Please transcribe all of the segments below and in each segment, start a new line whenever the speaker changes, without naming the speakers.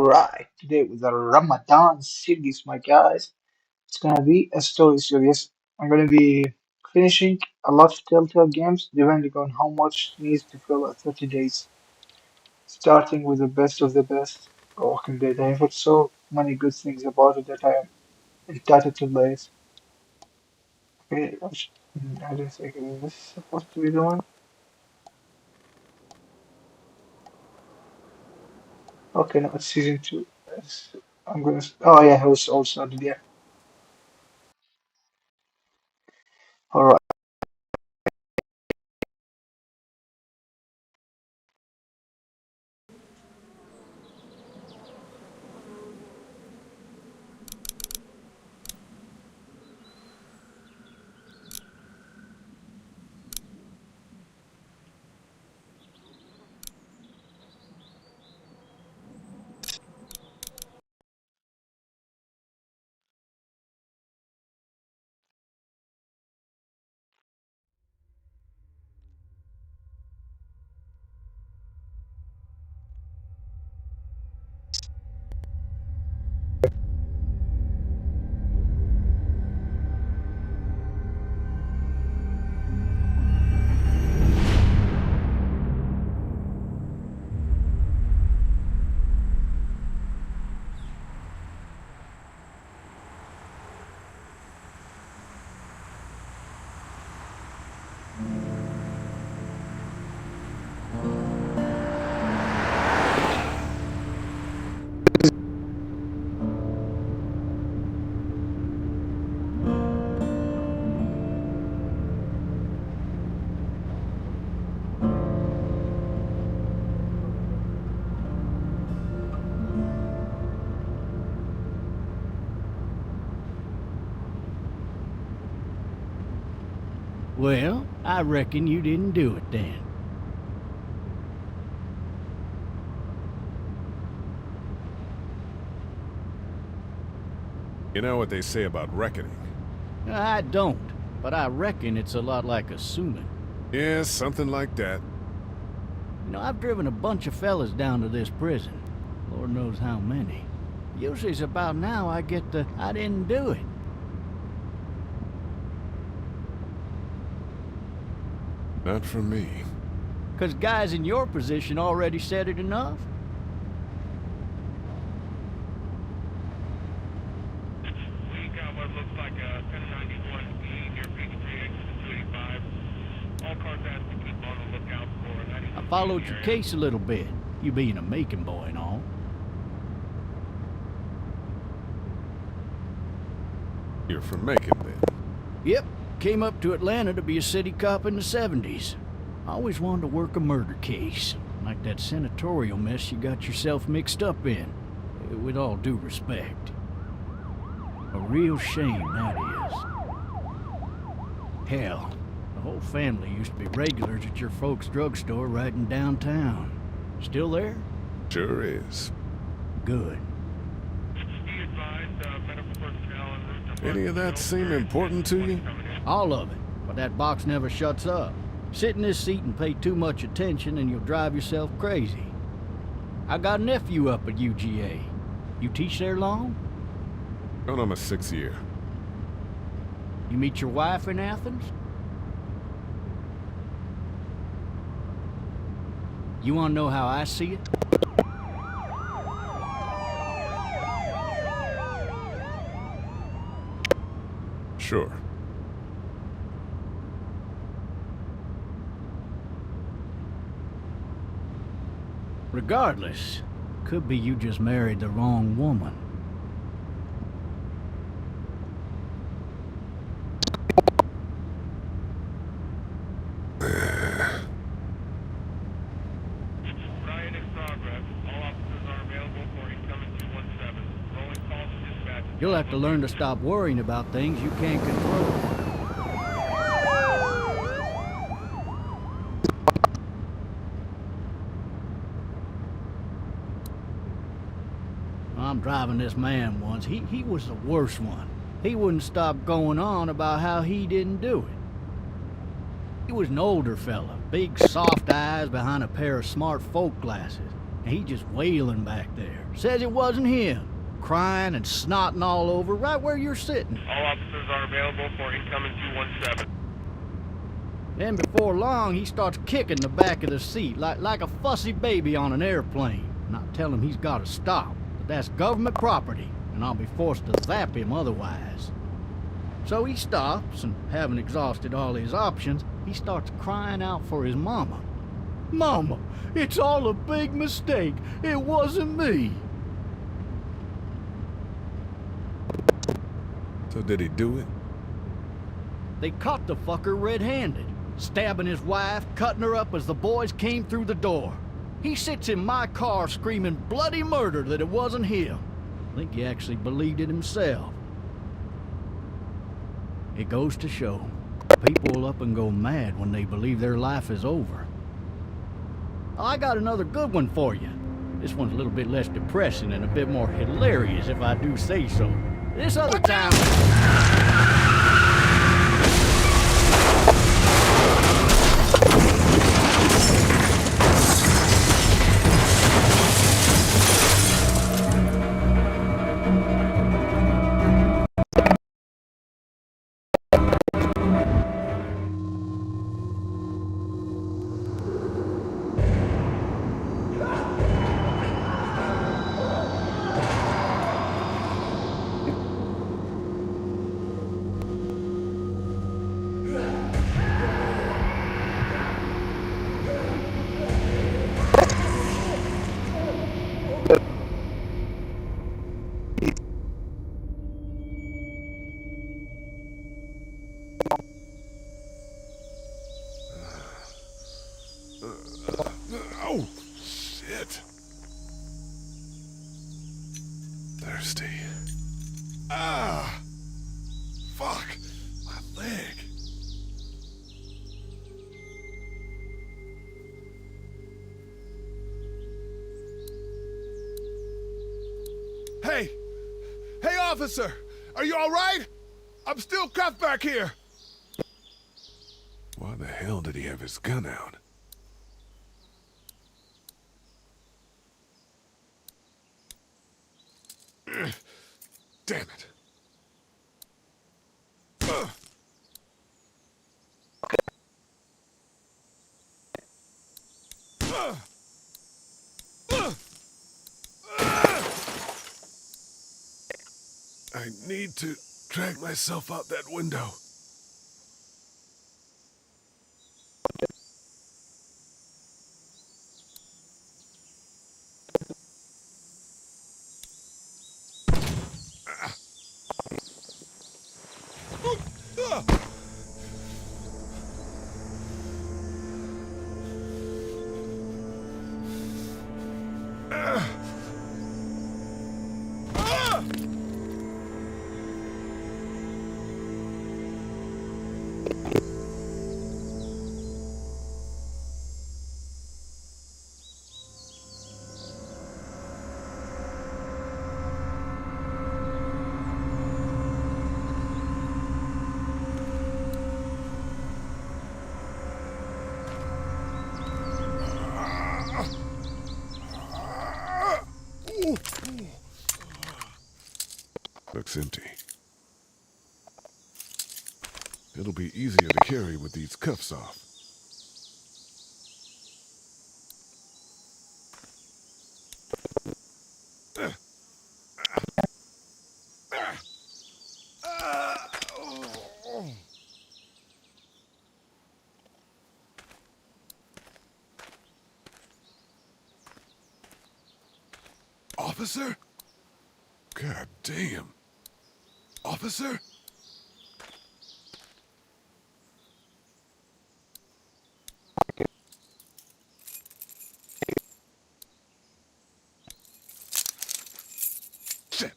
Alright, today with the Ramadan series, my guys, it's gonna be a story series. I'm gonna be finishing a lot of Telltale games depending on how much needs to fill 30 days. Starting with the best of the best, Walking Dead. I have heard so many good things about it that I am entitled to play it. Okay, I don't think this is supposed to be the one. Okay, no, it's season 2. I'm gonna. Oh, yeah, it was also, yeah. Alright.
Well, I reckon you didn't do it then.
You know what they say about reckoning?
I don't, but I reckon it's a lot like assuming.
Yeah, something like that.
I've driven a bunch of fellas down to this prison. Lord knows how many. Usually it's about now I get the I didn't do it.
Not for me.
'Cause guys in your position already said it enough.
We got what looks like a 1091E near Peachtree exit to 285. All cars asked to keep on the lookout for 91.
I followed your case a little bit, you being a Macon boy and all.
You're from Macon, then.
Yep, came up to Atlanta to be a city cop in the 70s. I always wanted to work a murder case, like that senatorial mess you got yourself mixed up in, with all due respect. A real shame, that is. Hell, the whole family used to be regulars at your folks' drugstore right in downtown. Still there?
Sure is.
Good.
Be advised, medical personnel en route to
Any of that seem important to you?
All of it, but that box never shuts up. Sit in this seat and pay too much attention and you'll drive yourself crazy. I got a nephew up at UGA. You teach there long?
Going on my 6th year.
You meet your wife in Athens? You want to know how I see it?
Sure.
Regardless, could be you just married the wrong woman.
Riot in progress. All officers are available for incoming 217. Rolling calls to dispatch.
You'll have to learn to stop worrying about things you can't control. I'm driving this man once. He was the worst one. He wouldn't stop going on about how he didn't do it. He was an older fella, big soft eyes behind a pair of smart folk glasses. He just wailing back there. Says it wasn't him. Crying and snotting all over right where you're sitting.
All officers are available for incoming 217.
Then before long, he starts kicking the back of the seat like a fussy baby on an airplane. And I tell him he's got to stop, that that's government property, and I'll be forced to zap him otherwise. So he stops, and having exhausted all his options, he starts crying out for his mama. Mama, it's all a big mistake. It wasn't me.
So did he do it?
They caught the fucker red-handed, stabbing his wife, cutting her up as the boys came through the door. He sits in my car screaming bloody murder that it wasn't him. I think he actually believed it himself. It goes to show, people will up and go mad when they believe their life is over. I got another good one for you. This one's a little bit less depressing and a bit more hilarious, if I do say so. This other time...
Oh, shit. Thirsty. Ah! Fuck! My leg. Hey! Hey, officer! Are you all right? I'm still cuffed back here. Why the hell did he have his gun out? Damn it. I need to drag myself out that window. Looks empty. It'll be easier to carry with these cuffs off. Officer? God damn. Officer? Shit.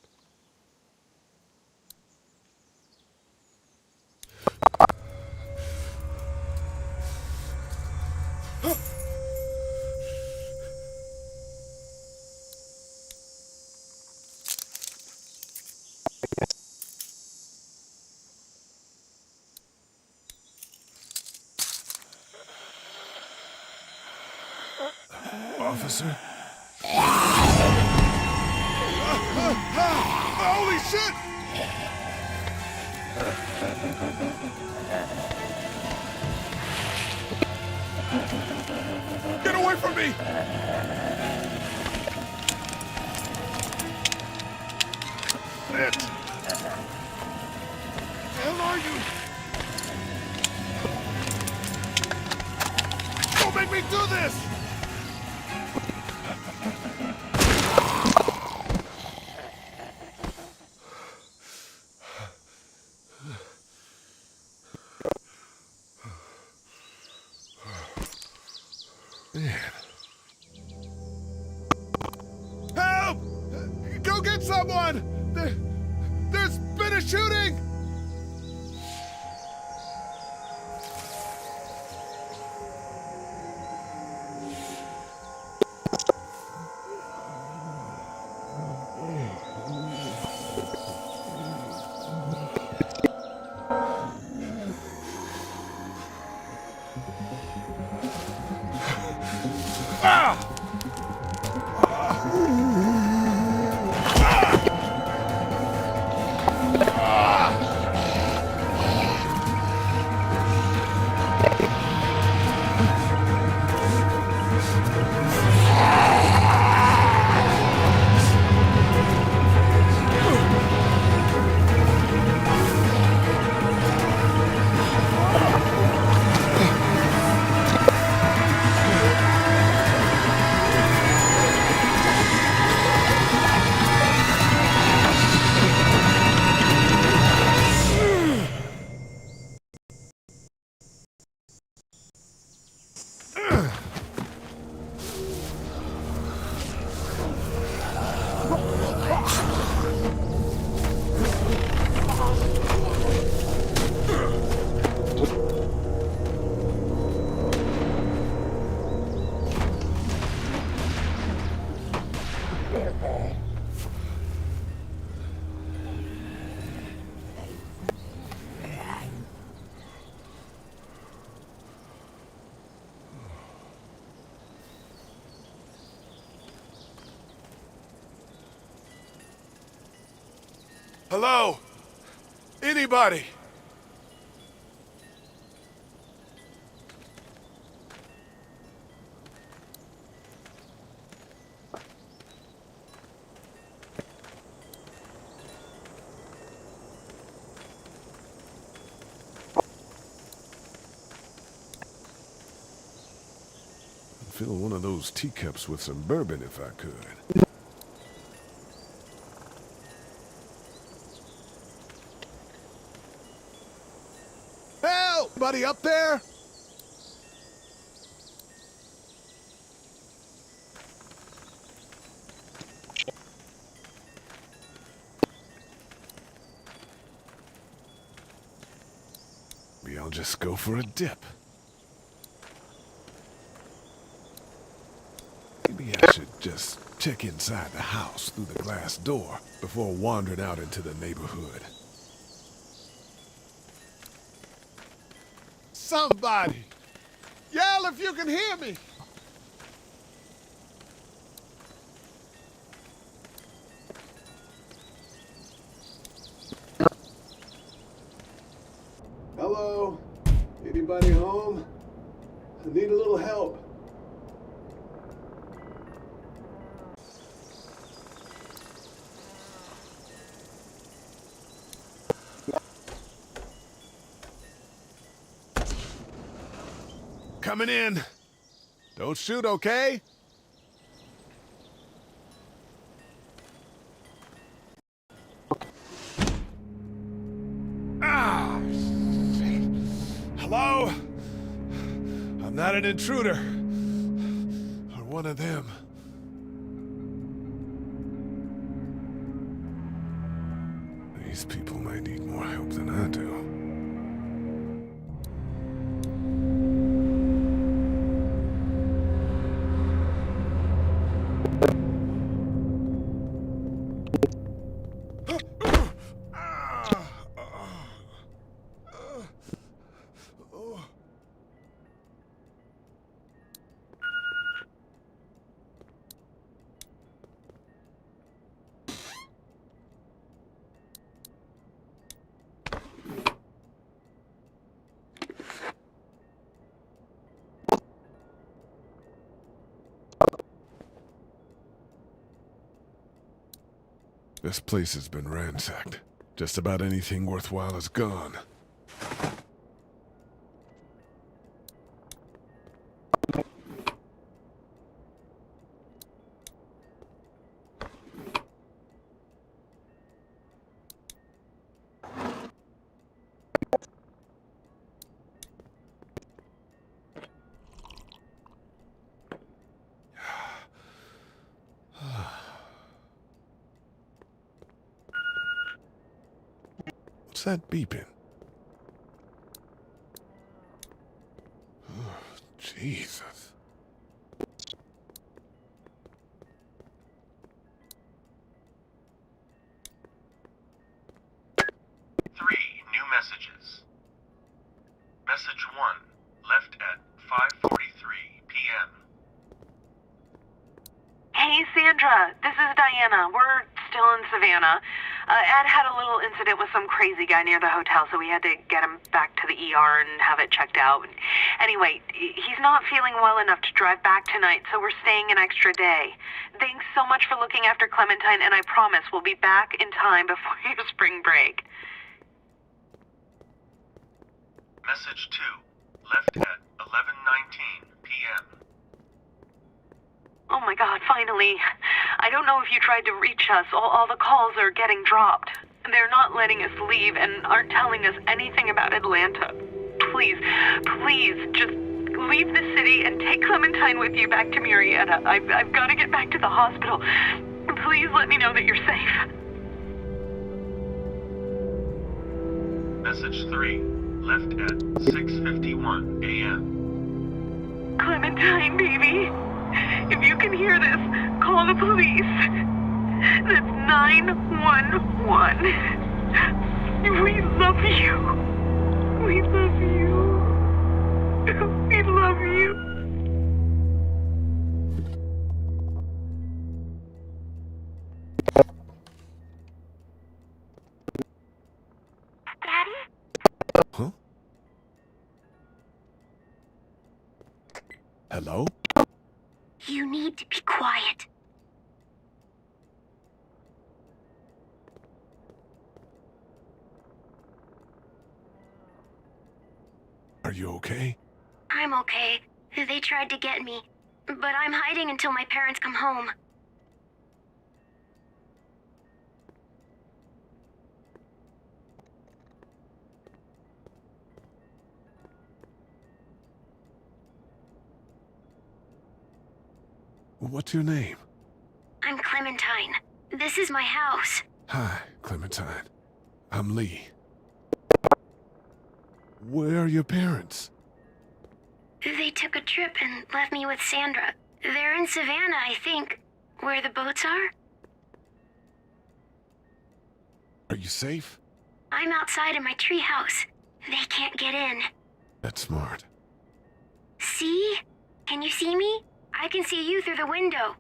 Officer? Holy shit! Get away from me! It. The hell are you? Don't make me do this! Man. Help! Go get someone! There's been a shooting! Hello? Anybody? I'd fill one of those teacups with some bourbon if I could. Help! Anybody up there? Maybe I'll just go for a dip. Maybe I should just check inside the house through the glass door before wandering out into the neighborhood. Somebody! Yell if you can hear me! Hello? Anybody home? I need a little help. Coming in. Don't shoot, okay? Ah! Shit. Hello? I'm not an intruder. Or one of them. These people might need more help than I do. This place has been ransacked. Just about anything worthwhile is gone. What's that beeping? Oh, Jesus.
Three new messages. Message 1, left at 5:43 p.m.
Hey, Sandra, this is Diana. We're still in Savannah. Ed had a little incident with some crazy guy near the hotel, so we had to get him back to the ER and have it checked out. Anyway, he's not feeling well enough to drive back tonight, so we're staying an extra day. Thanks so much for looking after Clementine, and I promise we'll be back in time before your spring break.
Message 2, left at 11:19 p.m.
Oh my God, finally. I don't know if you tried to reach us. All the calls are getting dropped. They're not letting us leave and aren't telling us anything about Atlanta. Please, just leave the city and take Clementine with you back to Murrieta. I've got to get back to the hospital. Please let me know that you're safe.
Message 3, left at 6:51 a.m.
Clementine, baby. If you can hear this, call the police. That's 911. We love you. We love you. We love you. Daddy?
Huh? Hello?
You need to be quiet.
Are you okay?
I'm okay. They tried to get me, but I'm hiding until my parents come home.
What's your name?
I'm Clementine. This is my house.
Hi, Clementine. I'm Lee. Where are your parents?
They took a trip and left me with Sandra. They're in Savannah, I think, where the boats are.
Are you safe?
I'm outside in my treehouse. They can't get in.
That's smart.
See? Can you see me? I can see you through the window.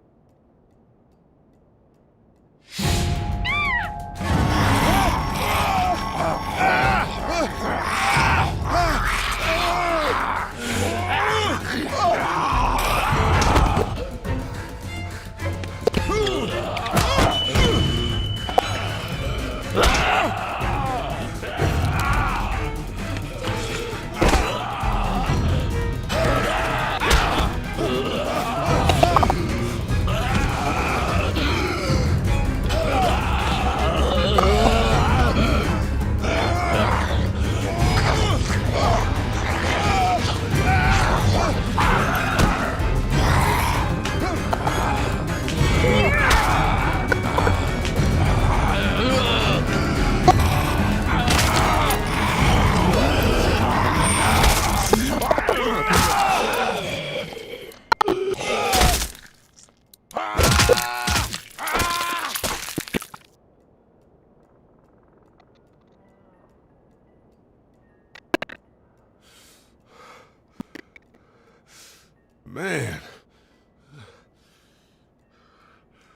Man.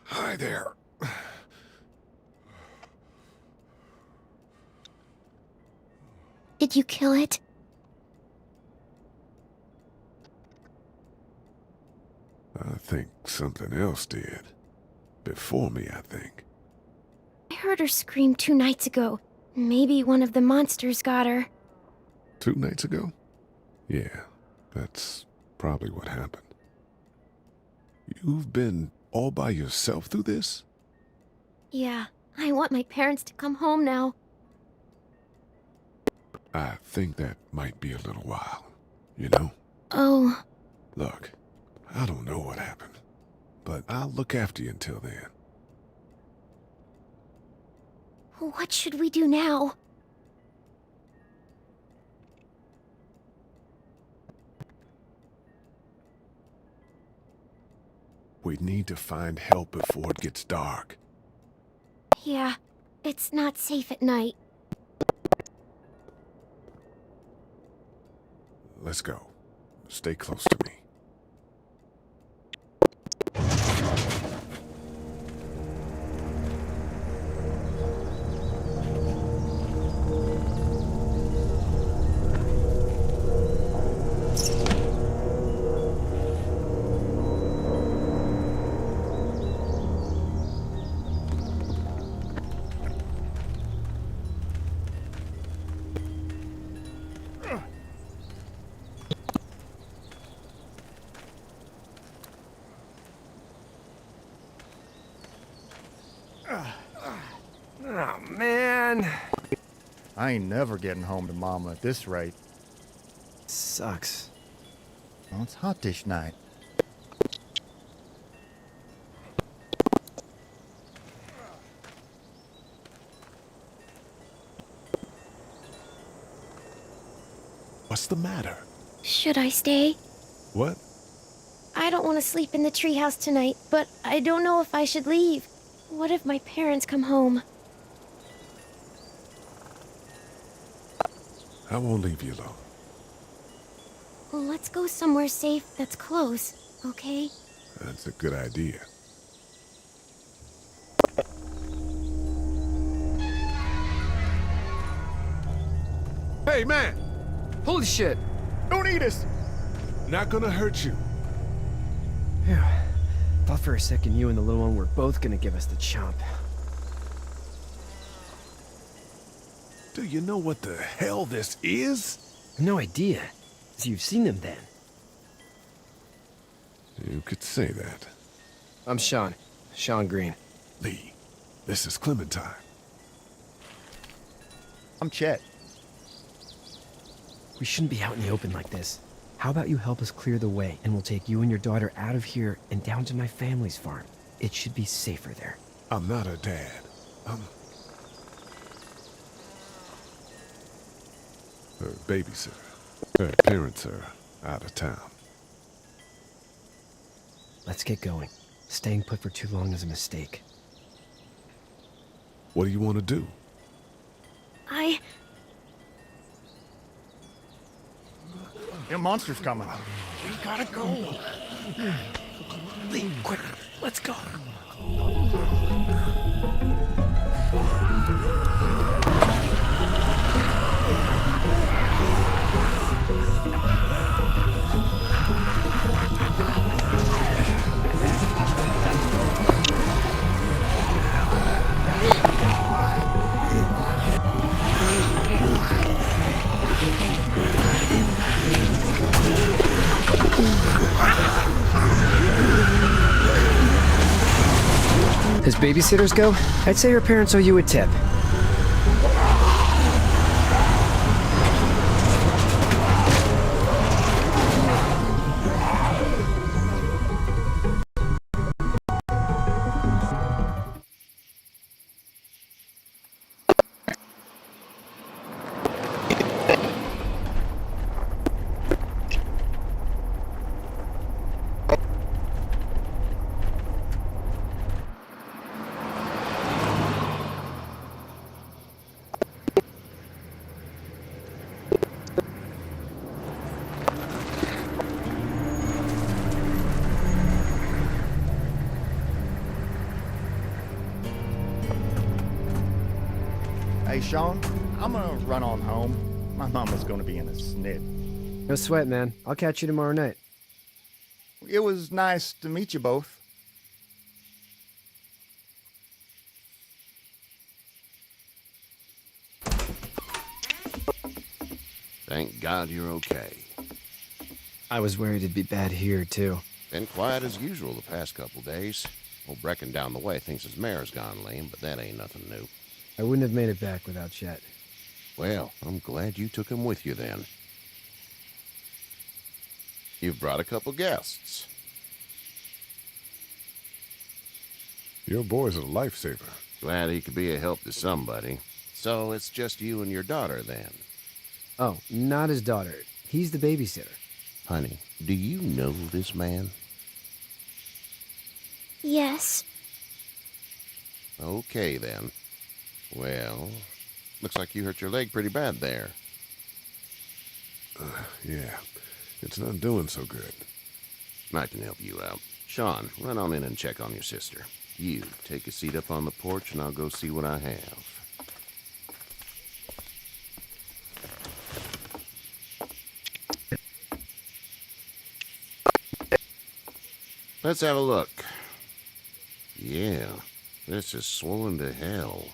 Hi there.
Did you kill it?
I think something else did. Before me, I think.
heard her scream 2 nights ago. Maybe one of the monsters got her.
2 nights ago? Yeah, that's probably what happened. You've been all by yourself through this?
Yeah, I want my parents to come home now.
I think that might be a little while, you know?
Oh,
Look, I don't know what happened, but I'll look after you until then.
what should we do now?
We need to find help before it gets dark.
Yeah, it's not safe at night.
Let's go. Stay close to me.
Oh, man. I ain't never getting home to Mama at this rate.
Sucks.
Well, it's hot dish night.
What's the matter?
Should I stay?
What?
I don't want to sleep in the treehouse tonight, but I don't know if I should leave. What if my parents come home?
I won't leave you alone.
Well, let's go somewhere safe that's close, okay?
That's a good idea. Hey, man!
Holy shit!
Don't eat us!
Not gonna hurt you.
Phew. Thought for a second you and the little one were both gonna give us the chomp.
Do you know what the hell this is?
No idea. So you've seen them then?
You could say that.
I'm Sean. Sean Green.
Lee, this is Clementine.
I'm Chet.
We shouldn't be out in the open like this. How about you help us clear the way, and we'll take you and your daughter out of here and down to my family's farm. It should be safer there.
I'm not a dad. I'm her babysitter. Her parents are out of town.
Let's get going. Staying put for too long is a mistake.
What do you want to do?
The monster's coming.
We gotta go. Lee, quick, let's go. As babysitters go, I'd say her parents owe you a tip.
Hey, Sean, I'm gonna run on home. My mama's gonna be in a snit.
No sweat, man. I'll catch you tomorrow night.
It was nice to meet you both.
God you're okay.
I was worried it'd be bad here, too.
Been quiet as usual the past couple days. Old Brecken down the way thinks his mare's gone lame, but that ain't nothing new.
I wouldn't have made it back without Chet.
Well, I'm glad you took him with you then. You've brought a couple guests.
Your boy's a lifesaver.
Glad he could be a help to somebody. So it's just you and your daughter then?
Oh, not his daughter. He's the babysitter.
Honey, do you know this man?
Yes.
Okay then. Well, looks like you hurt your leg pretty bad there.
Yeah, it's not doing so good.
I can help you out. Sean, run on in and check on your sister. You, take a seat up on the porch and I'll go see what I have. Let's have a look. Yeah, this is swollen to hell.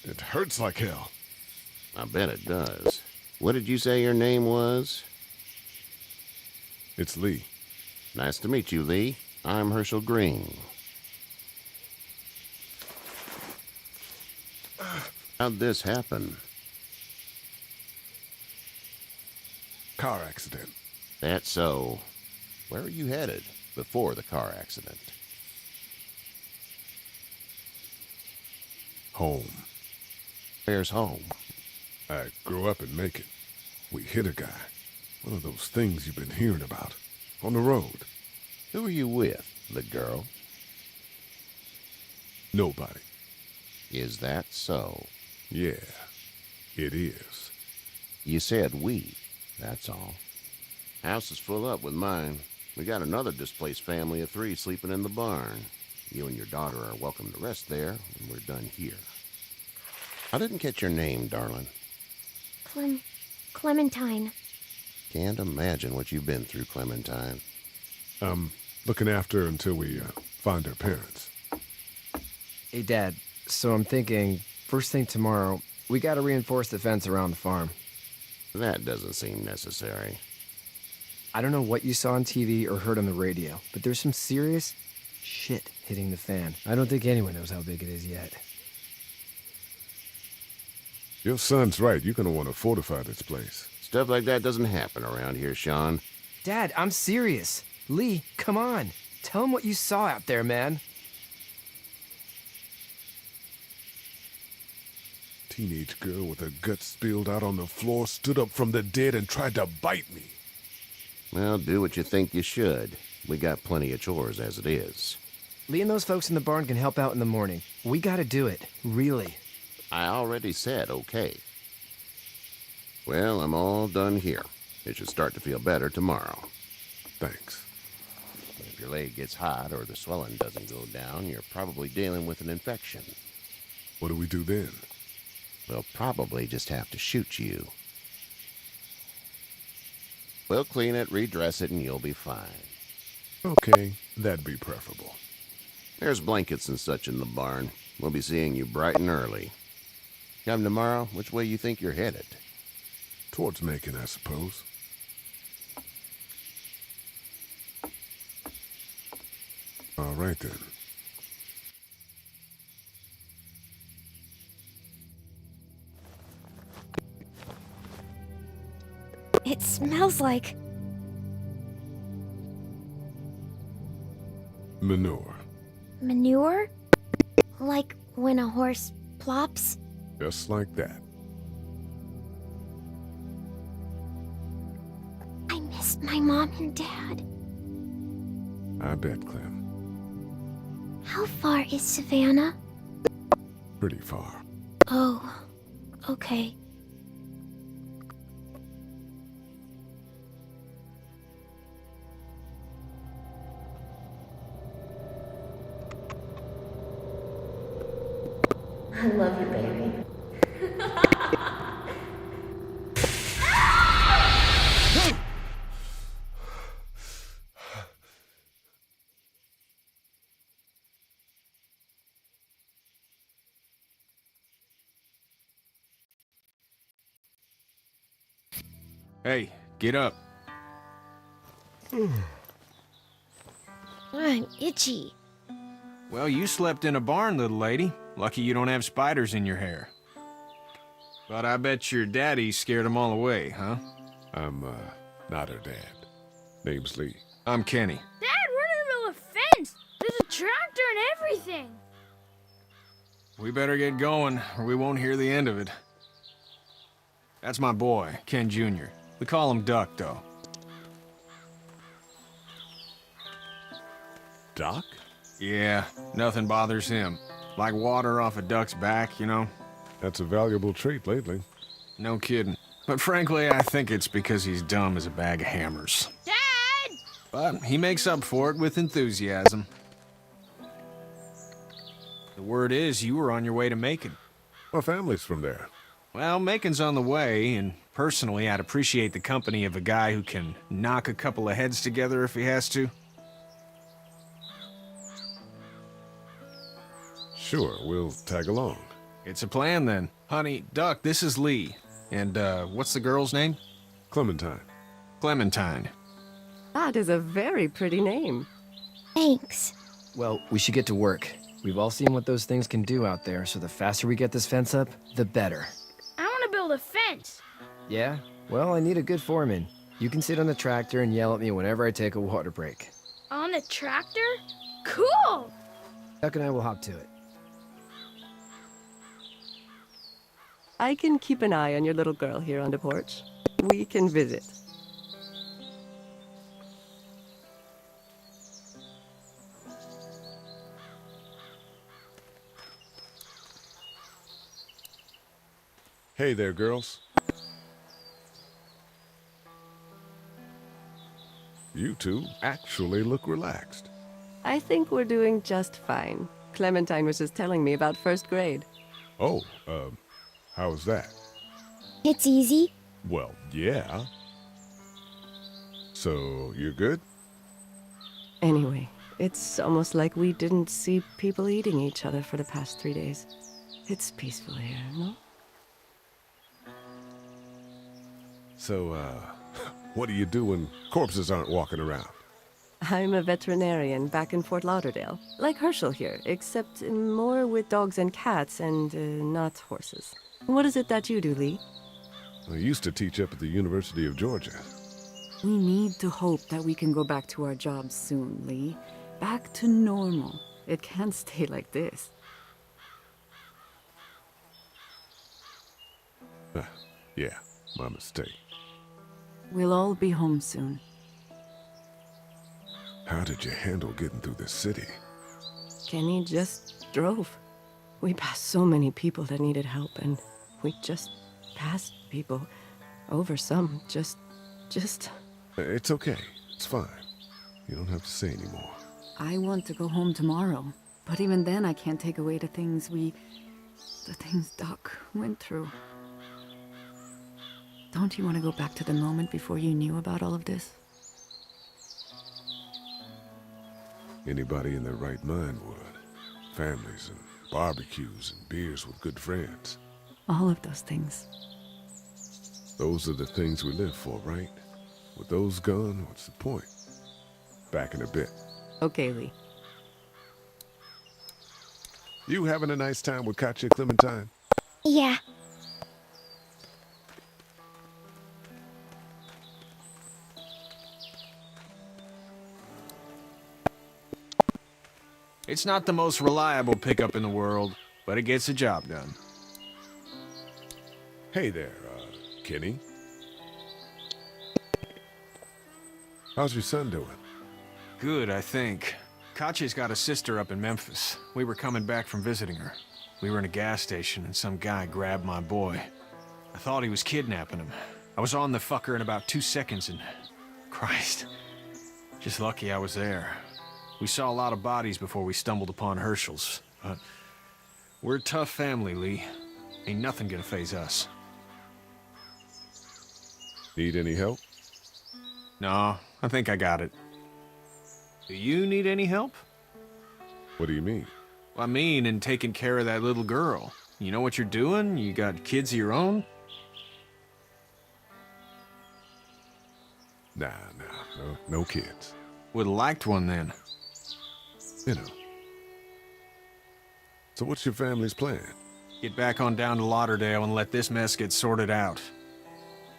It hurts like hell.
I bet it does. What did you say your name was?
It's Lee.
Nice to meet you, Lee. I'm Herschel Green. How'd this happen?
Car accident.
That's so. Where were you headed before the car accident?
Home.
Where's home?
I grew up in Macon. We hit a guy. One of those things you've been hearing about. On the road.
Who are you with? The girl?
Nobody.
Is that so?
Yeah, it is.
You said we. That's all. House is full up with mine. We got another displaced family of 3 sleeping in the barn. You and your daughter are welcome to rest there when we're done here. I didn't catch your name, darling.
Clementine.
Can't imagine what you've been through, Clementine.
Looking after her until we find her parents.
Hey, Dad, so I'm thinking, first thing tomorrow, we gotta reinforce the fence around the farm.
That doesn't seem necessary.
I don't know what you saw on TV or heard on the radio, but there's some serious shit hitting the fan. I don't think anyone knows how big it is yet.
Your son's right. You're gonna want to fortify this place.
Stuff like that doesn't happen around here, Sean.
Dad, I'm serious. Lee, come on. Tell him what you saw out there, man.
Teenage girl with her guts spilled out on the floor stood up from the dead and tried to bite me.
Well, do what you think you should. We got plenty of chores as it is.
Lee and those folks in the barn can help out in the morning. We gotta do it. Really.
I already said okay. Well, I'm all done here. It should start to feel better tomorrow.
Thanks.
If your leg gets hot or the swelling doesn't go down, you're probably dealing with an infection.
What do we do then?
We'll probably just have to shoot you. We'll clean it, redress it, and you'll be fine.
Okay, that'd be preferable.
There's blankets and such in the barn. We'll be seeing you bright and early. Come tomorrow, which way you think you're headed?
Towards Macon, I suppose. All right, then.
It smells like
Manure.
manure? Like when a horse plops?
Just like that.
I missed my mom and dad.
I bet, Clem.
How far is Savannah?
Pretty far.
Oh, okay.
I love you, baby. Hey, get up.
I'm itchy.
Well, you slept in a barn, little lady. Lucky you don't have spiders in your hair. But I bet your daddy scared them all away, huh?
I'm, not her dad. Name's Lee.
I'm Kenny.
Dad, we're in the middle of a fence. There's a tractor and everything.
We better get going, or we won't hear the end of it. That's my boy, Ken Jr. We call him Duck, though.
Doc?
Yeah, nothing bothers him. Like water off a duck's back, you know?
That's a valuable trait lately.
No kidding. But frankly, I think it's because he's dumb as a bag of hammers.
Dad!
But he makes up for it with enthusiasm. The word is you were on your way to Macon.
My family's from there.
Well, Macon's on the way, and personally, I'd appreciate the company of a guy who can knock a couple of heads together if he has to.
Sure, we'll tag along.
It's a plan, then. Honey, Duck, this is Lee. And, what's the girl's name?
Clementine.
Clementine.
That is a very pretty name.
Thanks.
Well, we should get to work. We've all seen what those things can do out there, so the faster we get this fence up, the better.
I want to build a fence.
Yeah? Well, I need a good foreman. You can sit on the tractor and yell at me whenever I take a water break.
On the tractor? Cool!
Duck and I will hop to it.
I can keep an eye on your little girl here on the porch. We can visit.
Hey there, girls. You two actually look relaxed.
I think we're doing just fine. Clementine was just telling me about first grade.
Oh, how was that?
It's easy.
Well, yeah. So, you're good?
Anyway, it's almost like we didn't see people eating each other for the past 3 days. It's peaceful here, no?
So, what do you do when corpses aren't walking around?
I'm a veterinarian back in Fort Lauderdale. Like Herschel here, except more with dogs and cats and not horses. What is it that you do, Lee?
I used to teach up at the University of Georgia.
We need to hope that we can go back to our jobs soon, Lee. Back to normal. It can't stay like this.
Yeah, my mistake.
We'll all be home soon.
How did you handle getting through the city?
Kenny just drove. We passed so many people that needed help, and we just passed people. Over some, just...
It's okay. It's fine. You don't have to say anymore.
I want to go home tomorrow. But even then, I can't take away the things Doc went through. Don't you want to go back to the moment before you knew about all of this?
Anybody in their right mind would. Families and barbecues and beers with good friends.
All of those things.
Those are the things we live for, right? With those gone, what's the point? Back in a bit.
Okay, Lee.
You having a nice time with Katya, Clementine?
Yeah.
It's not the most reliable pickup in the world, but it gets the job done.
Hey there, Kenny. How's your son doing?
Good, I think. Katya's got a sister up in Memphis. We were coming back from visiting her. We were in a gas station and some guy grabbed my boy. I thought he was kidnapping him. I was on the fucker in about 2 seconds and... Christ. Just lucky I was there. We saw a lot of bodies before we stumbled upon Herschel's, but... We're a tough family, Lee. Ain't nothing gonna faze us.
Need any help?
No, I think I got it. Do you need any help?
What do you mean?
I mean, in taking care of that little girl. You know what you're doing? You got kids of your own?
Nah, no kids.
Would've liked one then.
You know. So what's your family's plan?
Get back on down to Lauderdale and let this mess get sorted out.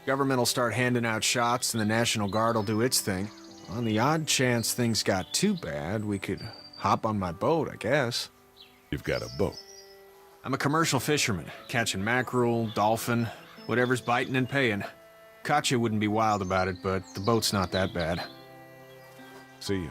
Government will start handing out shots and the National Guard will do its thing. On the odd chance things got too bad, we could hop on my boat, I guess.
You've got a boat?
I'm a commercial fisherman, catching mackerel, dolphin, whatever's biting and paying. Katya wouldn't be wild about it, but the boat's not that bad.
See ya.